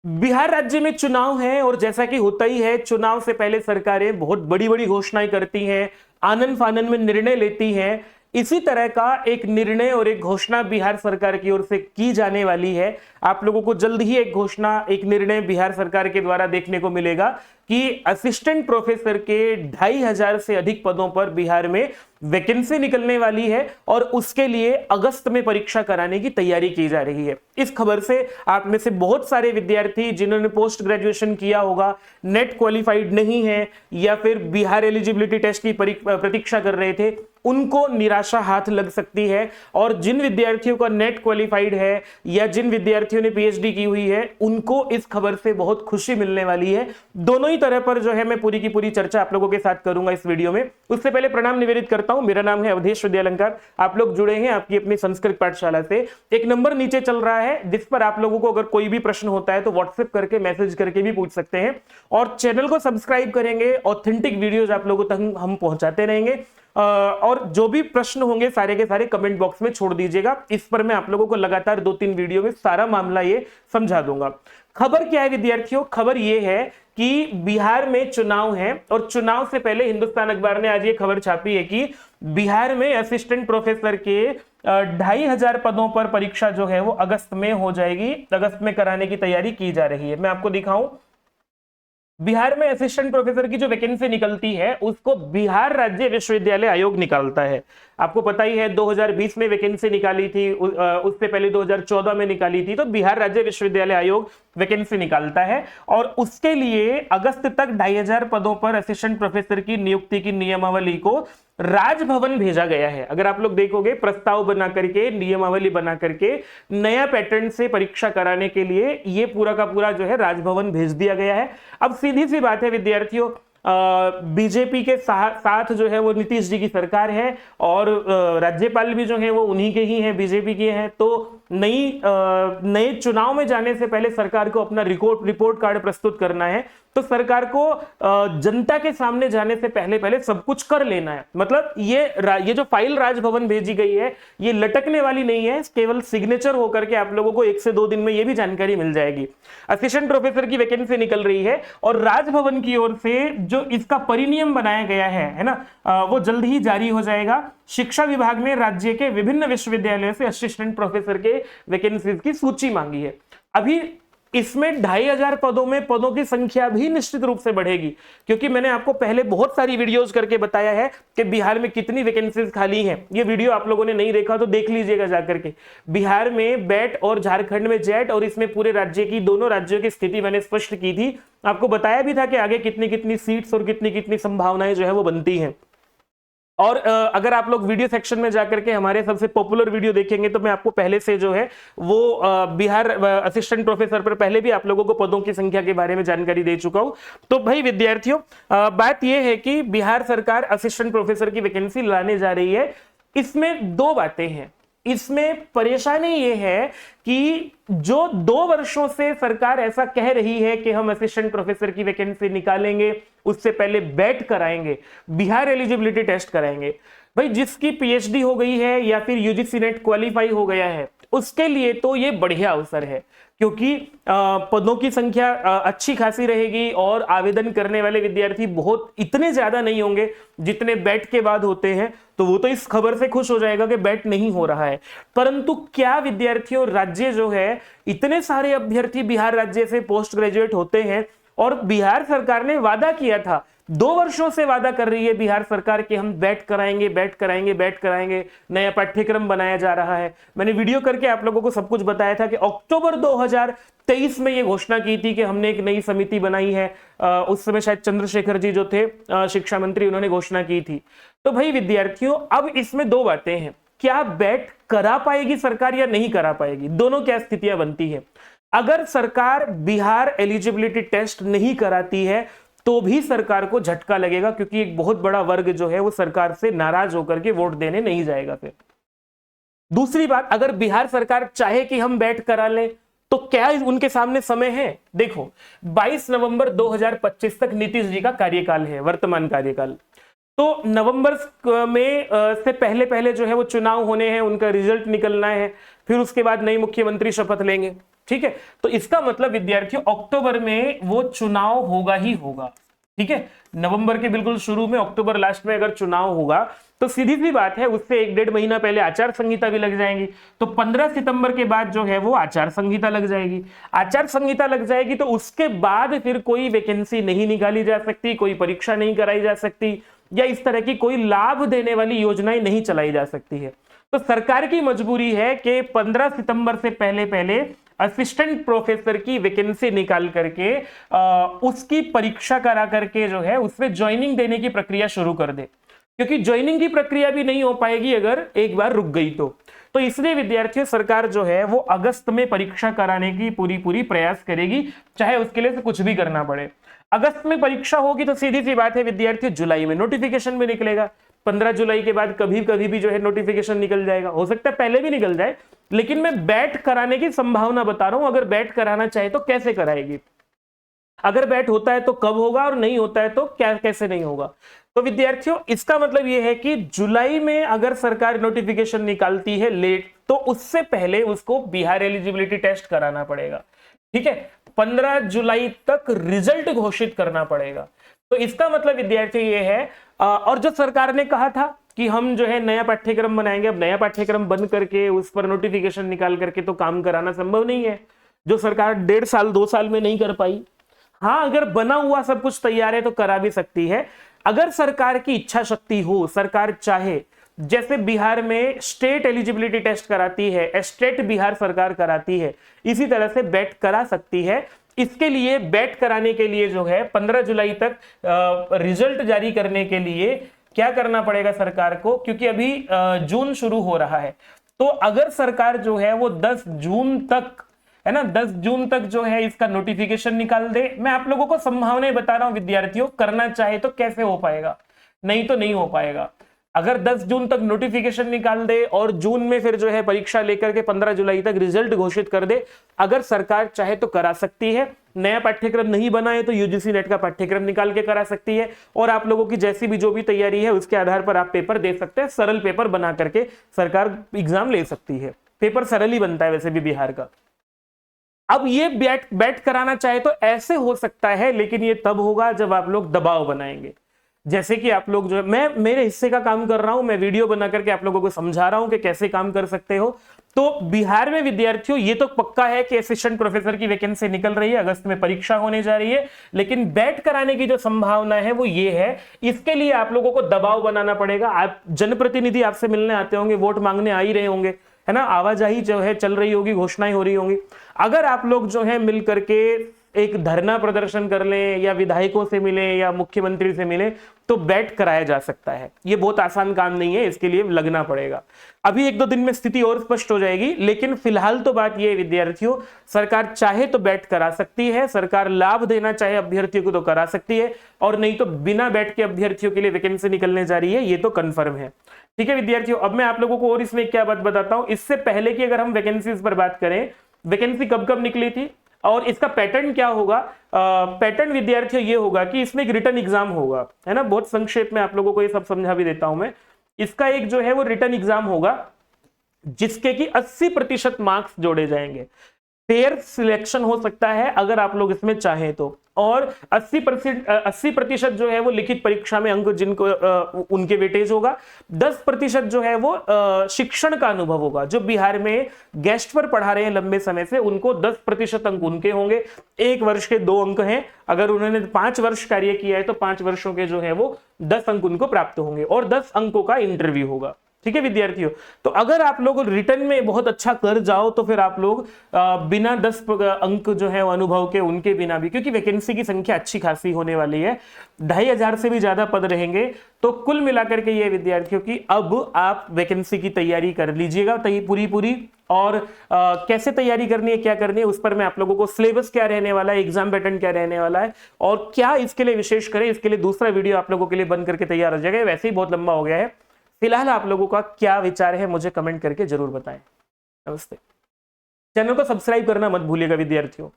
बिहार राज्य में चुनाव है और जैसा कि होता ही है, चुनाव से पहले सरकारें बहुत बड़ी बड़ी घोषणाएं करती हैं, आनन फानन में निर्णय लेती हैं। इसी तरह का एक निर्णय और एक घोषणा बिहार सरकार की ओर से की जाने वाली है। आप लोगों को जल्द ही एक घोषणा, एक निर्णय बिहार सरकार के द्वारा देखने को मिलेगा कि असिस्टेंट प्रोफेसर के 2500 से अधिक पदों पर बिहार में वैकेंसी निकलने वाली है और उसके लिए अगस्त में परीक्षा कराने की तैयारी की जा रही है। इस खबर से आप में से बहुत सारे विद्यार्थी जिन्होंने पोस्ट ग्रेजुएशन किया होगा, नेट क्वालिफाइड नहीं है या फिर बिहार एलिजिबिलिटी टेस्ट की प्रतीक्षा कर रहे थे, उनको निराशा हाथ लग सकती है। और जिन विद्यार्थियों का नेट क्वालिफाइड है या जिन विद्यार्थियों ने पीएचडी की हुई है, उनको इस खबर से बहुत खुशी मिलने वाली है। दोनों ही तरह पर जो है मैं पूरी की पूरी चर्चा आप लोगों के साथ करूंगा इस वीडियो में। उससे पहले प्रणाम निवेदित करता हूं। मेरा नाम है अवधेश विद्यालंकार। आप लोग जुड़े हैं आपकी अपनी संस्कृत पाठशाला से। एक नंबर नीचे चल रहा है जिस पर आप लोगों को अगर कोई भी प्रश्न होता है तो व्हाट्सएप करके, मैसेज करके भी पूछ सकते हैं। और चैनल को सब्सक्राइब करेंगे, ऑथेंटिक वीडियोज आप लोगों तक हम पहुंचाते रहेंगे। और जो भी प्रश्न होंगे सारे के सारे कमेंट बॉक्स में छोड़ दीजिएगा। इस पर मैं आप लोगों को लगातार 2-3 वीडियो में सारा मामला ये समझा दूंगा। खबर क्या है विद्यार्थियों? खबर ये है कि बिहार में चुनाव है और चुनाव से पहले हिंदुस्तान अखबार ने आज ये खबर छापी है कि बिहार में असिस्टेंट प्रोफेसर के 2500 पदों पर परीक्षा जो है वो अगस्त में हो जाएगी। अगस्त में कराने की तैयारी की जा रही है। मैं आपको दिखाऊं, बिहार में असिस्टेंट प्रोफेसर की जो वैकेंसी निकलती है उसको बिहार राज्य विश्वविद्यालय आयोग निकालता है। आपको पता ही है 2020 में वैकेंसी निकाली थी, उससे पहले 2014 में निकाली थी। तो बिहार राज्य विश्वविद्यालय आयोग वैकेंसी निकालता है और उसके लिए अगस्त तक 2500 पदों पर असिस्टेंट प्रोफेसर की नियुक्ति की नियमावली को राजभवन भेजा गया है। अगर आप लोग देखोगे, प्रस्ताव बना करके, नियमावली बना करके नया पैटर्न से परीक्षा कराने के लिए ये पूरा का पूरा जो है राजभवन भेज दिया गया है। अब सीधी सी बात है विद्यार्थियों, बीजेपी के साथ जो है वो नीतीश जी की सरकार है और राज्यपाल भी जो है वो उन्हीं के ही हैं, बीजेपी के हैं। तो नए चुनाव में जाने से पहले सरकार को अपना रिपोर्ट कार्ड प्रस्तुत करना है। तो सरकार को जनता के सामने जाने से पहले सब कुछ कर लेना है। मतलब ये जो फाइल राजभवन भेजी गई है ये लटकने वाली नहीं है, केवल सिग्नेचर होकर के आप लोगों को 1 से 2 दिन में ये भी जानकारी मिल जाएगी। असिस्टेंट प्रोफेसर की वैकेंसी निकल रही है और राजभवन की ओर से जो इसका परिनियम बनाया गया है ना, वो जल्द ही जारी हो जाएगा। शिक्षा विभाग ने राज्य के विभिन्न विश्वविद्यालयों से असिस्टेंट प्रोफेसर के वैकेंसीज की सूची मांगी है। अभी इसमें 2500 पदों में पदों की संख्या भी निश्चित रूप से बढ़ेगी, क्योंकि मैंने आपको पहले बहुत सारी वीडियोस करके बताया है कि बिहार में कितनी वैकेंसीज खाली हैं। ये वीडियो आप लोगों ने नहीं देखा तो देख लीजिएगा जाकर के। बिहार में बैट और झारखंड में जेट, और इसमें पूरे राज्य की, दोनों राज्यों की स्थिति मैंने स्पष्ट की थी। आपको बताया भी था कि आगे कितनी कितनी सीट्स और कितनी कितनी संभावनाएं जो है वो बनती हैं। और अगर आप लोग वीडियो सेक्शन में जाकर के हमारे सबसे पॉपुलर वीडियो देखेंगे तो मैं आपको पहले से जो है वो बिहार असिस्टेंट प्रोफेसर पर पहले भी आप लोगों को पदों की संख्या के बारे में जानकारी दे चुका हूं। तो भाई विद्यार्थियों, बात यह है कि बिहार सरकार असिस्टेंट प्रोफेसर की वैकेंसी लाने जा रही है। इसमें 2 बातें हैं। इसमें परेशानी यह है कि जो 2 वर्षों से सरकार ऐसा कह रही है कि हम असिस्टेंट प्रोफेसर की वैकेंसी निकालेंगे, उससे पहले बैट कराएंगे, बिहार एलिजिबिलिटी टेस्ट कराएंगे। भाई जिसकी पीएचडी हो गई है या फिर यूजीसी नेट क्वालिफाई हो गया है उसके लिए तो ये बढ़िया अवसर है, क्योंकि पदों की संख्या अच्छी खासी रहेगी और आवेदन करने वाले विद्यार्थी बहुत इतने ज्यादा नहीं होंगे जितने बैट के बाद होते हैं। तो वो तो इस खबर से खुश हो जाएगा कि बैट नहीं हो रहा है। परंतु क्या विद्यार्थियों, राज्य जो है, इतने सारे अभ्यर्थी बिहार राज्य से पोस्ट ग्रेजुएट होते हैं और बिहार सरकार ने वादा किया था, 2 वर्षों से वादा कर रही है बिहार सरकार कि हम बैट कराएंगे, बैट कराएंगे, बैट कराएंगे। नया पाठ्यक्रम बनाया जा रहा है। मैंने वीडियो करके आप लोगों को सब कुछ बताया था कि अक्टूबर 2023 में ये घोषणा की थी कि हमने एक नई समिति बनाई है। उस समय शायद चंद्रशेखर जी जो थे शिक्षा मंत्री, उन्होंने घोषणा की थी। तो भाई विद्यार्थियों, अब इसमें 2 बातें हैं। क्या बैट करा पाएगी सरकार या नहीं करा पाएगी? दोनों क्या स्थितियां बनती है। अगर सरकार बिहार एलिजिबिलिटी टेस्ट नहीं कराती है तो भी सरकार को झटका लगेगा, क्योंकि एक बहुत बड़ा वर्ग जो है वो सरकार से नाराज होकर के वोट देने नहीं जाएगा। फिर दूसरी बात, अगर बिहार सरकार चाहे कि हम बैट करा लें तो क्या उनके सामने समय है? देखो, 22 नवंबर 2025 तक नीतीश जी का कार्यकाल है, वर्तमान कार्यकाल। तो नवंबर में से पहले जो है वो चुनाव होने हैं, उनका रिजल्ट निकलना है, फिर उसके बाद नए मुख्यमंत्री शपथ लेंगे। ठीक है, तो इसका मतलब विद्यार्थियों अक्टूबर में वो चुनाव होगा ही होगा। ठीक है, नवंबर के बिल्कुल शुरू में, अक्टूबर लास्ट में अगर चुनाव होगा तो सीधी सी बात है उससे 1-1.5 महीना पहले आचार संहिता भी लग जाएंगी। तो 15 सितंबर के बाद जो है वो आचार संहिता लग जाएगी। आचार संहिता लग जाएगी तो उसके बाद फिर कोई वैकेंसी नहीं निकाली जा सकती, कोई परीक्षा नहीं कराई जा सकती, या इस तरह की कोई लाभ देने वाली योजनाएं नहीं चलाई जा सकती है। तो सरकार की मजबूरी है कि 15 सितंबर से पहले पहले असिस्टेंट प्रोफेसर की वैकेंसी निकाल करके उसकी परीक्षा करा करके जो है उसमें ज्वाइनिंग देने की प्रक्रिया शुरू कर दे, क्योंकि ज्वाइनिंग की प्रक्रिया भी नहीं हो पाएगी अगर एक बार रुक गई तो इसलिए विद्यार्थियों सरकार जो है वो अगस्त में परीक्षा कराने की पूरी प्रयास करेगी, चाहे उसके लिए कुछ भी करना पड़े। अगस्त में परीक्षा होगी तो सीधी सी बात है विद्यार्थियों जुलाई में नोटिफिकेशन भी निकलेगा। 15 जुलाई के बाद कभी भी जो है नोटिफिकेशन निकल जाएगा, हो सकता है पहले भी निकल जाए, लेकिन मैं बैट कराने की संभावना बता रहा हूं। अगर बैट कराना चाहे तो कैसे कराएगी, अगर बैट होता है तो कब होगा, और नहीं होता है तो क्या कैसे नहीं होगा। तो विद्यार्थियों इसका मतलब यह है कि जुलाई में अगर सरकार नोटिफिकेशन निकालती है लेट, तो उससे पहले उसको बिहार एलिजिबिलिटी टेस्ट कराना पड़ेगा। ठीक है, 15 जुलाई तक रिजल्ट घोषित करना पड़ेगा। तो इसका मतलब विद्यार्थी ये है, और जो सरकार ने कहा था कि हम जो है नया पाठ्यक्रम बनाएंगे, अब नया पाठ्यक्रम बन करके उस पर नोटिफिकेशन निकाल करके तो काम कराना संभव नहीं है, जो सरकार 1.5 साल 2 साल में नहीं कर पाई। हाँ, अगर बना हुआ सब कुछ तैयार है तो करा भी सकती है, अगर सरकार की इच्छा शक्ति हो, सरकार चाहे। जैसे बिहार में स्टेट एलिजिबिलिटी टेस्ट कराती है, स्टेट बिहार सरकार कराती है, इसी तरह से बैट करा सकती है। इसके लिए बैट कराने के लिए जो है 15 जुलाई तक रिजल्ट जारी करने के लिए क्या करना पड़ेगा सरकार को, क्योंकि अभी जून शुरू हो रहा है। तो अगर सरकार जो है वो 10 जून तक, है ना, 10 जून तक जो है इसका नोटिफिकेशन निकाल दे। मैं आप लोगों को संभावनाएं बता रहा हूं विद्यार्थियों, करना चाहे तो कैसे हो पाएगा, नहीं तो नहीं हो पाएगा। अगर 10 जून तक नोटिफिकेशन निकाल दे और जून में फिर जो है परीक्षा लेकर के 15 जुलाई तक रिजल्ट घोषित कर दे, अगर सरकार चाहे तो करा सकती है। नया पाठ्यक्रम नहीं बना है तो यूजीसी नेट का पाठ्यक्रम निकाल के करा सकती है, और आप लोगों की जैसी भी जो भी तैयारी है उसके आधार पर आप पेपर दे सकते हैं। सरल पेपर बना करके सरकार एग्जाम ले सकती है, पेपर सरल ही बनता है वैसे भी बिहार का। अब ये बैट कराना चाहे तो ऐसे हो सकता है, लेकिन ये तब होगा जब आप लोग दबाव बनाएंगे। जैसे कि आप लोग जो है, मैं मेरे हिस्से का काम कर रहा हूं, मैं वीडियो बना करके आप लोगों को समझा रहा हूं कि कैसे काम कर सकते हो। तो बिहार में विद्यार्थियों ये तो पक्का है कि असिस्टेंट प्रोफेसर की वैकेंसी निकल रही है, अगस्त में परीक्षा होने जा रही है, लेकिन बैट कराने की जो संभावना है वो ये है। इसके लिए आप लोगों को दबाव बनाना पड़ेगा। आप जनप्रतिनिधि आपसे मिलने आते होंगे, वोट मांगने आ ही रहे होंगे, है ना, आवाजाही जो है चल रही होगी, घोषणाएं हो रही होंगी। अगर आप लोग जो है मिल करके एक धरना प्रदर्शन कर लें, या विधायकों से मिले, या मुख्यमंत्री से मिले, तो बैट कराया जा सकता है। ये बहुत आसान काम नहीं है, इसके लिए लगना पड़ेगा। अभी 1-2 दिन में स्थिति और स्पष्ट हो जाएगी, लेकिन फिलहाल तो बात ये है विद्यार्थियों, सरकार चाहे तो बैट करा सकती है, सरकार लाभ देना चाहे अभ्यर्थियों को तो करा सकती है, और नहीं तो बिना बैट के अभ्यर्थियों के लिए वैकेंसी निकलने जा रही है, ये तो कंफर्म है। ठीक है विद्यार्थियों, अब मैं आप लोगों को और इसमें क्या बात बताता हूं। इससे पहले की अगर हम वैकेंसीज पर बात करें, वैकेंसी कब कब निकली थी और इसका पैटर्न क्या होगा। पैटर्न विद्यार्थियों ये होगा कि इसमें एक रिटन एग्जाम होगा, है ना, बहुत संक्षेप में आप लोगों को ये सब समझा भी देता हूं मैं। इसका एक जो है वो रिटन एग्जाम होगा, जिसके कि 80% मार्क्स जोड़े जाएंगे। फेयर सिलेक्शन हो सकता है अगर आप लोग इसमें चाहें तो, और 80% जो है वो लिखित परीक्षा में अंक जिनको उनके वेटेज होगा। 10% जो है वो शिक्षण का अनुभव होगा, जो बिहार में गेस्ट पर पढ़ा रहे हैं लंबे समय से, उनको 10% अंक उनके होंगे। 1 वर्ष के 2 अंक हैं, अगर उन्होंने 5 वर्ष कार्य किया है तो 5 वर्षों के जो है वो 10 अंक उनको प्राप्त होंगे, और 10 अंकों का इंटरव्यू होगा। ठीक है विद्यार्थियों, तो अगर आप लोग रिटर्न में बहुत अच्छा कर जाओ तो फिर आप लोग बिना 10 अंक जो है अनुभव के, उनके बिना भी, क्योंकि वैकेंसी की संख्या अच्छी खासी होने वाली है, 2500 से भी ज्यादा पद रहेंगे। तो कुल मिलाकर के ये विद्यार्थियों की अब आप वैकेंसी की तैयारी कर लीजिएगा पूरी। और कैसे तैयारी करनी है, क्या करनी है, उस पर मैं आप लोगों को सिलेबस क्या रहने वाला है, एग्जाम पैटर्न क्या रहने वाला है, और क्या इसके लिए विशेष करें, इसके लिए दूसरा वीडियो आप लोगों के लिए बन करके तैयार हो जाएगा। वैसे ही बहुत लंबा हो गया है। फिलहाल आप लोगों का क्या विचार है मुझे कमेंट करके जरूर बताएं। नमस्ते। चैनल को सब्सक्राइब करना मत भूलिएगा विद्यार्थियों।